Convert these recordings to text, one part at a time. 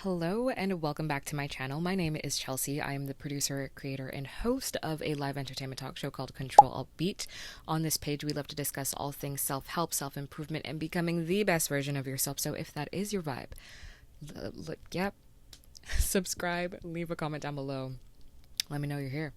Hello and welcome back to my channel. My name is Chelsea. I am the producer, creator, and host of a live entertainment talk show called CTRL+ALT+BEAT. On this page, we love to discuss all things self-help, self-improvement, and becoming the best version of yourself. So if that is your vibe, subscribe, leave a comment down below. Let me know you're here.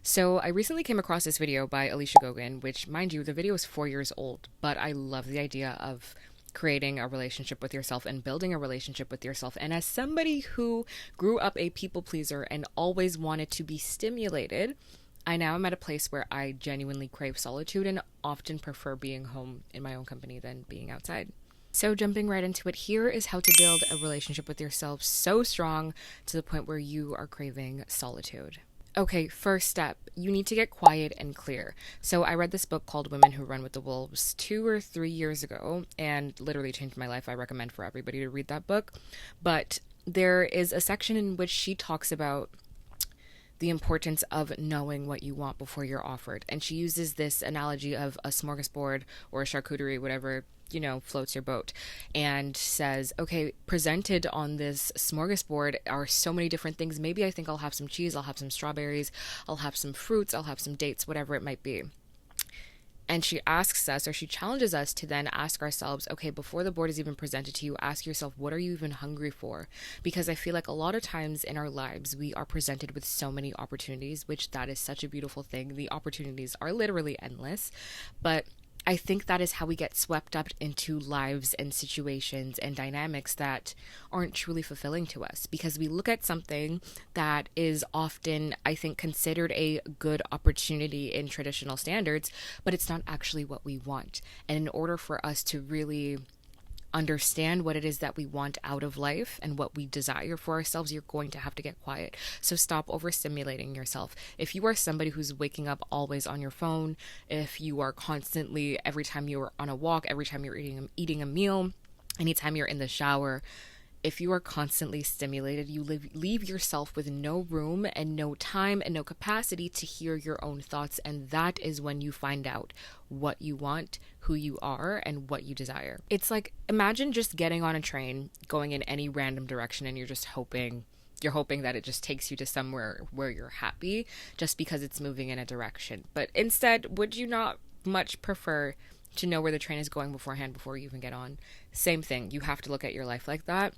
So I recently came across this video by Alicia Gogan, which, mind you, the video is 4 years old, but I love the idea of creating a relationship with yourself and building a relationship with yourself. And as somebody who grew up a people pleaser and always wanted to be stimulated, I now am at a place where I genuinely crave solitude and often prefer being home in my own company than being outside. So jumping right into it, here is how to build a relationship with yourself so strong to the point where you are craving solitude. Okay, first step, you need to get quiet and clear. So I read this book called Women Who Run with the Wolves 2 or 3 years ago and literally changed my life. I recommend for everybody to read that book. But there is a section in which she talks about the importance of knowing what you want before you're offered. And she uses this analogy of a smorgasbord or a charcuterie, whatever, floats your boat, and says, okay, presented on this smorgasbord are so many different things. Maybe I think I'll have some cheese, I'll have some strawberries, I'll have some fruits, I'll have some dates, whatever it might be. And she asks us, or she challenges us to then ask ourselves, okay, before the board is even presented to you, ask yourself, what are you even hungry for? Because I feel like a lot of times in our lives, we are presented with so many opportunities, which that is such a beautiful thing. The opportunities are literally endless, but I think that is how we get swept up into lives and situations and dynamics that aren't truly fulfilling to us, because we look at something that is often, I think, considered a good opportunity in traditional standards, but it's not actually what we want. And in order for us to really understand what it is that we want out of life and what we desire for ourselves, you're going to have to get quiet. So stop overstimulating yourself. If you are somebody who's waking up always on your phone, if you are constantly, every time you're on a walk, every time you're eating a meal, anytime you're in the shower, if you are constantly stimulated, you leave yourself with no room and no time and no capacity to hear your own thoughts. And that is when you find out what you want, who you are, and what you desire. It's like, imagine just getting on a train, going in any random direction, and you're hoping that it just takes you to somewhere where you're happy just because it's moving in a direction. But instead, would you not much prefer to know where the train is going beforehand before you even get on? Same thing. You have to look at your life like that.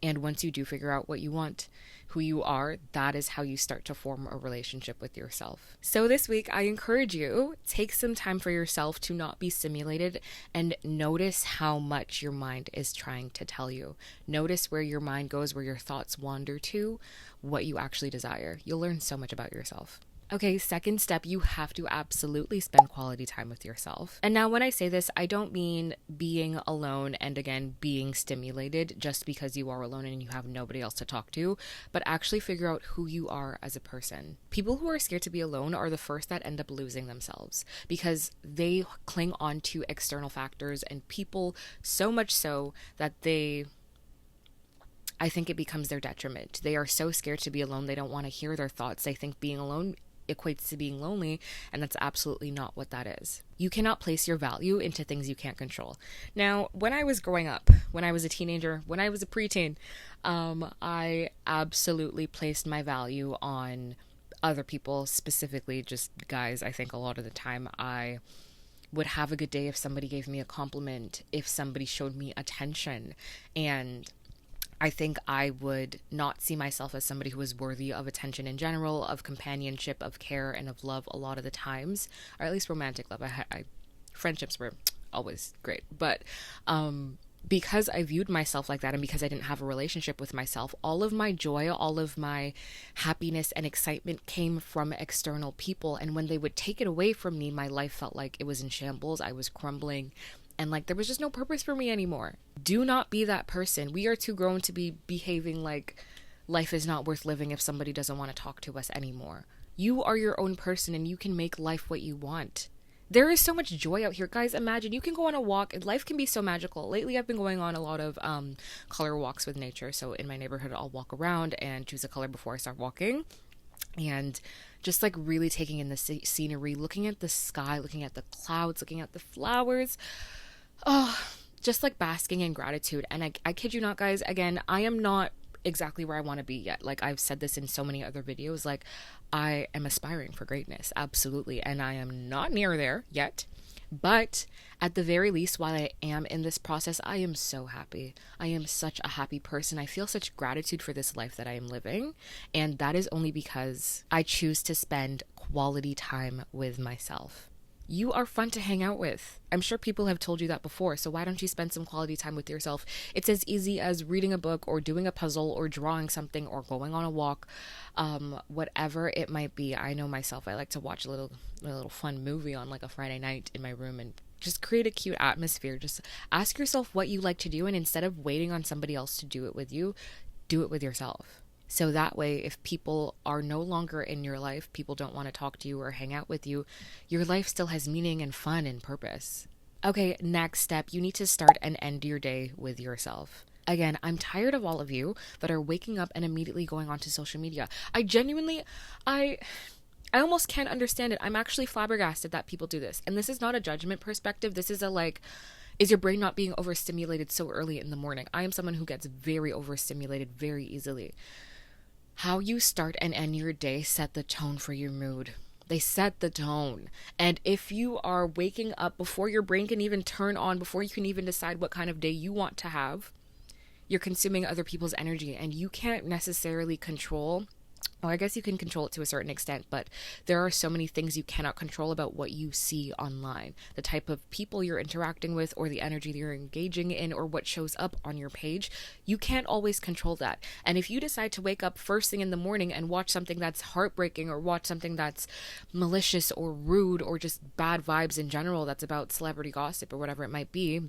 And once you do figure out what you want, who you are, that is how you start to form a relationship with yourself. So this week, I encourage you, take some time for yourself to not be stimulated and notice how much your mind is trying to tell you. Notice where your mind goes, where your thoughts wander to, what you actually desire. You'll learn so much about yourself. Okay, second step, you have to absolutely spend quality time with yourself. And now when I say this, I don't mean being alone and again, being stimulated just because you are alone and you have nobody else to talk to, but actually figure out who you are as a person. People who are scared to be alone are the first that end up losing themselves because they cling on to external factors and people so much so that I think it becomes their detriment. They are so scared to be alone, they don't want to hear their thoughts. They think being alone equates to being lonely, and that's absolutely not what that is. You cannot place your value into things you can't control. Now, when I was growing up, when I was a teenager, when I was a preteen, I absolutely placed my value on other people, specifically just guys. I think a lot of the time I would have a good day if somebody gave me a compliment, if somebody showed me attention, and I think I would not see myself as somebody who was worthy of attention in general, of companionship, of care, and of love a lot of the times, or at least romantic love. Friendships were always great, but because I viewed myself like that and because I didn't have a relationship with myself, all of my joy, all of my happiness and excitement came from external people, and when they would take it away from me, my life felt like it was in shambles. I was crumbling. And like there was just no purpose for me anymore. Do not be that person. We are too grown to be behaving like life is not worth living if somebody doesn't want to talk to us anymore. You are your own person and you can make life what you want. There is so much joy out here. Guys, imagine you can go on a walk and life can be so magical. Lately, I've been going on a lot of color walks with nature. So in my neighborhood, I'll walk around and choose a color before I start walking. And just like really taking in the scenery, looking at the sky, looking at the clouds, looking at the flowers. Oh, just like basking in gratitude. And I kid you not, guys, again, I am not exactly where I want to be yet. Like, I've said this in so many other videos, like, I am aspiring for greatness, absolutely, and I am not near there yet. But at the very least, while I am in this process, I am so happy. I am such a happy person. I feel such gratitude for this life that I am living. And that is only because I choose to spend quality time with myself. You are fun to hang out with. I'm sure people have told you that before, so why don't you spend some quality time with yourself? It's as easy as reading a book or doing a puzzle or drawing something or going on a walk, whatever it might be. I know myself, I like to watch a little fun movie on like a Friday night in my room and just create a cute atmosphere. Just ask yourself what you like to do, and instead of waiting on somebody else to do it with you, do it with yourself. So that way, if people are no longer in your life, people don't want to talk to you or hang out with you, your life still has meaning and fun and purpose. Okay, next step, you need to start and end your day with yourself. Again, I'm tired of all of you that are waking up and immediately going onto social media. I almost can't understand it. I'm actually flabbergasted that people do this. And this is not a judgment perspective. This is a like, is your brain not being overstimulated so early in the morning? I am someone who gets very overstimulated very easily. How you start and end your day set the tone for your mood. They set the tone. And if you are waking up before your brain can even turn on, before you can even decide what kind of day you want to have, you're consuming other people's energy, and you can't necessarily control. Well, I guess you can control it to a certain extent, but there are so many things you cannot control about what you see online. The type of people you're interacting with, or the energy that you're engaging in, or what shows up on your page. You can't always control that. And if you decide to wake up first thing in the morning and watch something that's heartbreaking, or watch something that's malicious or rude, or just bad vibes in general, that's about celebrity gossip or whatever it might be,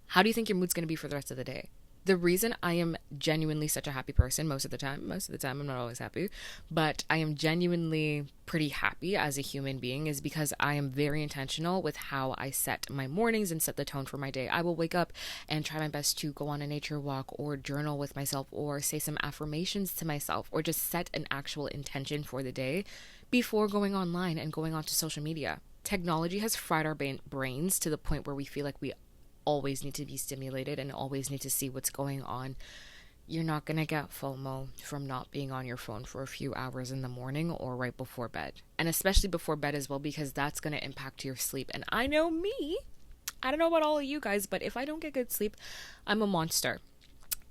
how do you think your mood's going to be for the rest of the day? The reason I am genuinely such a happy person most of the time I'm not always happy, but I am genuinely pretty happy as a human being, is because I am very intentional with how I set my mornings and set the tone for my day. I will wake up and try my best to go on a nature walk, or journal with myself, or say some affirmations to myself, or just set an actual intention for the day before going online and going onto social media. Technology has fried our brains to the point where we feel like we always need to be stimulated and always need to see what's going on. You're not going to get FOMO from not being on your phone for a few hours in the morning or right before bed. And especially before bed as well, because that's going to impact your sleep. And I know me, I don't know about all of you guys, but if I don't get good sleep, I'm a monster.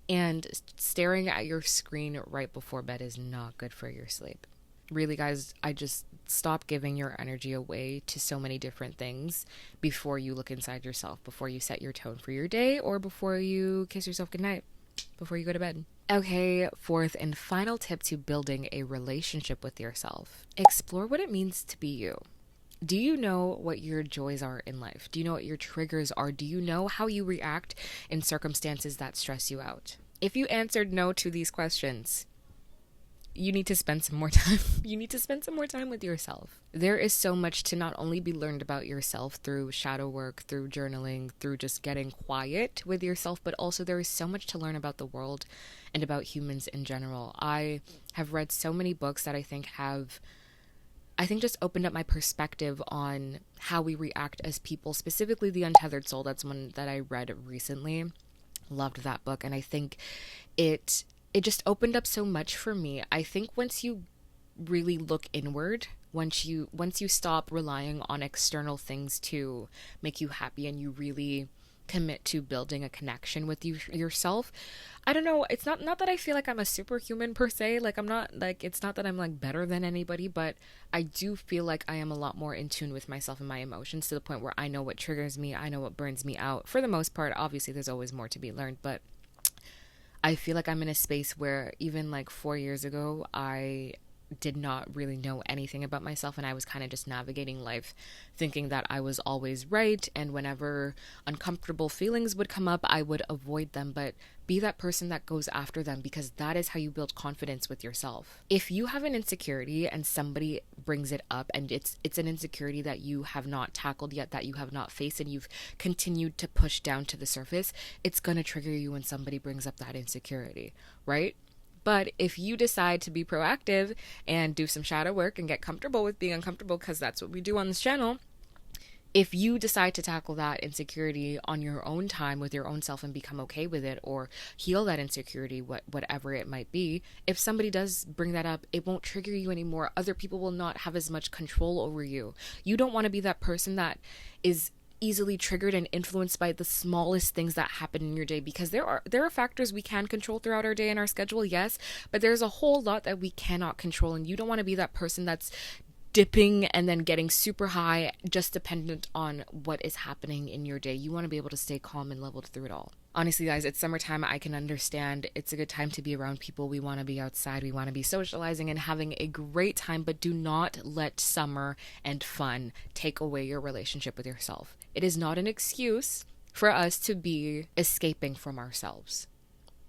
And staring at your screen right before bed is not good for your sleep. Really, guys, I just stop giving your energy away to so many different things before you look inside yourself, before you set your tone for your day, or before you kiss yourself goodnight, before you go to bed. Okay, fourth and final tip to building a relationship with yourself. Explore what it means to be you. Do you know what your joys are in life? Do you know what your triggers are? Do you know how you react in circumstances that stress you out? If you answered no to these questions, you need to spend some more time. You need to spend some more time with yourself. There is so much to not only be learned about yourself through shadow work, through journaling, through just getting quiet with yourself, but also there is so much to learn about the world and about humans in general. I have read so many books that I think just opened up my perspective on how we react as people, specifically The Untethered Soul. That's one that I read recently. Loved that book, and I think it just opened up so much for me. I think once you really look inward, once you stop relying on external things to make you happy, and you really commit to building a connection with yourself. I don't know, it's not that I feel like I'm a superhuman per se, like I'm not, like, it's not that I'm like better than anybody, but I do feel like I am a lot more in tune with myself and my emotions, to the point where I know what triggers me, I know what burns me out. For the most part, obviously there's always more to be learned, but I feel like I'm in a space where even like 4 years ago, I did not really know anything about myself, and I was kind of just navigating life thinking that I was always right, and whenever uncomfortable feelings would come up, I would avoid them. But be that person that goes after them, because that is how you build confidence with yourself. If you have an insecurity and somebody brings it up, and it's an insecurity that you have not tackled yet, that you have not faced, and you've continued to push down to the surface, it's going to trigger you when somebody brings up that insecurity, right? But if you decide to be proactive and do some shadow work and get comfortable with being uncomfortable, because that's what we do on this channel, If you decide to tackle that insecurity on your own time with your own self and become okay with it, or heal that insecurity, whatever it might be, if somebody does bring that up, it won't trigger you anymore. Other people will not have as much control over you. You don't want to be that person that is easily triggered and influenced by the smallest things that happen in your day, because there are factors we can control throughout our day and our schedule, yes, but there's a whole lot that we cannot control, and you don't want to be that person that's dipping and then getting super high just dependent on what is happening in your day. You want to be able to stay calm and leveled through it all. Honestly, guys, it's summertime. I can understand it's a good time to be around people. We want to be outside. We want to be socializing and having a great time, but do not let summer and fun take away your relationship with yourself. It is not an excuse for us to be escaping from ourselves.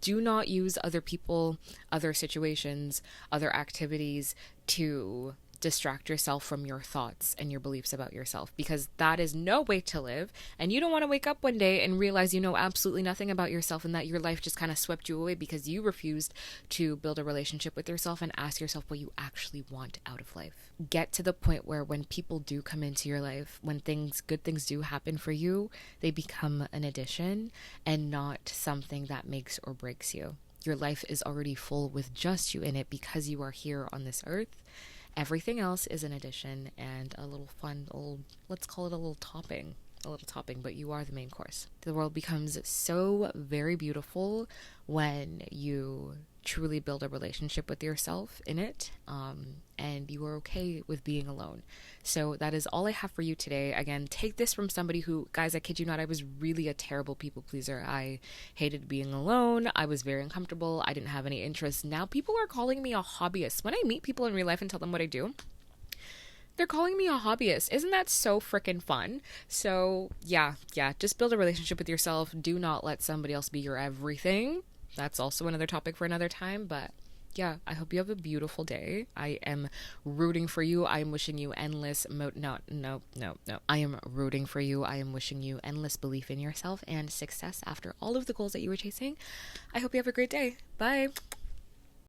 Do not use other people, other situations, other activities to distract yourself from your thoughts and your beliefs about yourself, because that is no way to live. And you don't want to wake up one day and realize you know absolutely nothing about yourself and that your life just kind of swept you away because you refused to build a relationship with yourself and ask yourself what you actually want out of life. Get to the point where when people do come into your life, when good things do happen for you, they become an addition and not something that makes or breaks you. Your life is already full with just you in it because you are here on this earth. Everything else is an addition and a little fun, let's call it a little topping, but you are the main course. The world becomes so very beautiful when you truly build a relationship with yourself in it, and you are okay with being alone. So that is all I have for you today. Again, take this from somebody who, guys, I kid you not, I was really a terrible people pleaser. I hated being alone. I was very uncomfortable. I didn't have any interests. Now people are calling me a hobbyist. When I meet people in real life and tell them what I do, they're calling me a hobbyist. Isn't that so freaking fun? So yeah, just build a relationship with yourself. Do not let somebody else be your everything. That's also another topic for another time, but yeah, I hope you have a beautiful day. I am rooting for you. I am wishing you endless I am rooting for you. I am wishing you endless belief in yourself and success after all of the goals that you were chasing. I hope you have a great day. Bye.